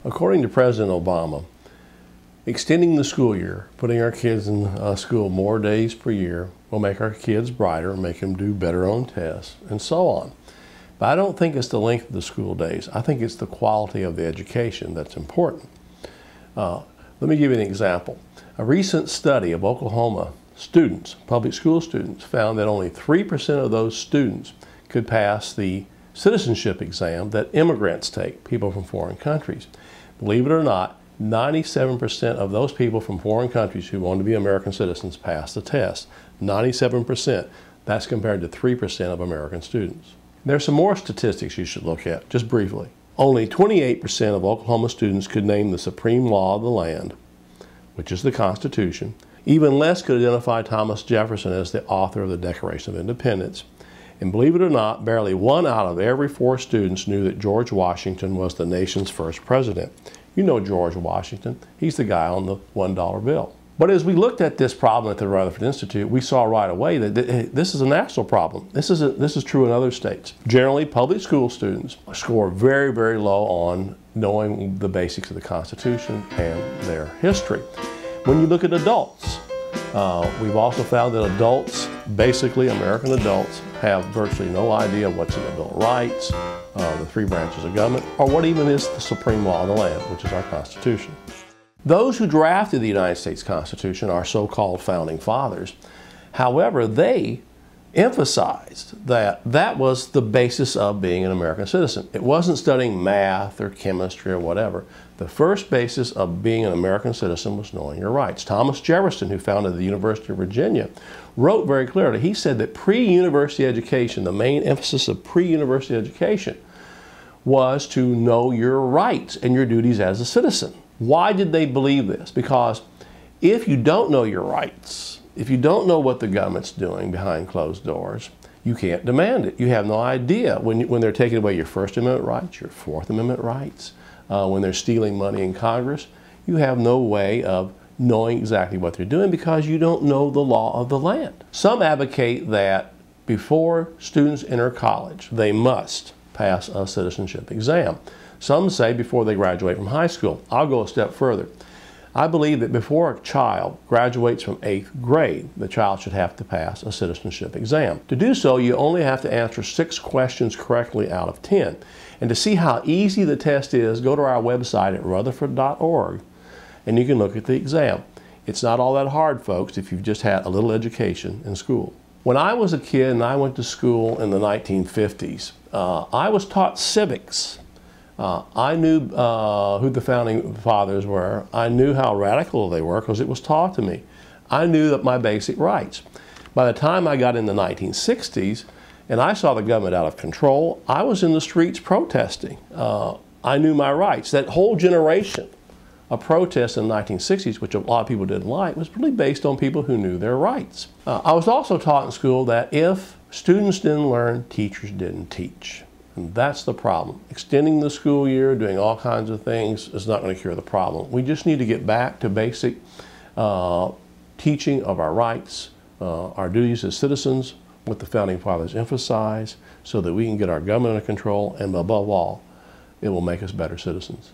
According to President Obama, extending the school year, putting our kids in school more days per year, will make our kids brighter, make them do better on tests, and so on. But I don't think it's the length of the school days. I think it's the quality of the education that's important. Let me give you an example. A recent study of Oklahoma students, public school students, found that only 3% of those students could pass the citizenship exam that immigrants take, people from foreign countries. Believe it or not, 97% of those people from foreign countries who want to be American citizens pass the test. 97%. That's compared to 3% of American students. There's some more statistics you should look at, just briefly. Only 28% of Oklahoma students could name the supreme law of the land, which is the Constitution. Even less could identify Thomas Jefferson as the author of the Declaration of Independence. And believe it or not, barely 1 out of every 4 students knew that George Washington was the nation's first president. You know George Washington. He's the guy on the $1 bill. But as we looked at this problem at the Rutherford Institute, we saw right away that this is a national problem. This is true in other states. Generally, public school students score very, very low on knowing the basics of the Constitution and their history. When you look at adults, we've also found that adults, basically American adults, have virtually no idea what's in the Bill of Rights, the 3 branches of government, or what even is the supreme law of the land, which is our Constitution. Those who drafted the United States Constitution are so-called founding fathers. However, they emphasized that that was the basis of being an American citizen. It wasn't studying math or chemistry or whatever. The first basis of being an American citizen was knowing your rights. Thomas Jefferson, who founded the University of Virginia, wrote very clearly, he said that pre-university education, the main emphasis of pre-university education, was to know your rights and your duties as a citizen. Why did they believe this? Because if you don't know your rights, if you don't know what the government's doing behind closed doors, you can't demand it. You have no idea when they're taking away your First Amendment rights, your Fourth Amendment rights, when they're stealing money in Congress. You have no way of knowing exactly what they're doing because you don't know the law of the land. Some advocate that before students enter college, they must pass a citizenship exam. Some say before they graduate from high school. I'll go a step further. I believe that before a child graduates from 8th grade, the child should have to pass a citizenship exam. To do so, you only have to answer 6 questions correctly out of 10. And to see how easy the test is, go to our website at rutherford.org and you can look at the exam. It's not all that hard, folks, if you've just had a little education in school. When I was a kid and I went to school in the 1950s, I was taught civics. I knew who the founding fathers were. I knew how radical they were because it was taught to me. I knew that my basic rights. By the time I got in the 1960s and I saw the government out of control, I was in the streets protesting. I knew my rights. That whole generation of protests in the 1960s, which a lot of people didn't like, was really based on people who knew their rights. I was also taught in school that if students didn't learn, teachers didn't teach. And that's the problem. Extending the school year, doing all kinds of things is not going to cure the problem. We just need to get back to basic teaching of our rights, our duties as citizens, what the founding fathers emphasized, so that we can get our government under control, and above all, it will make us better citizens.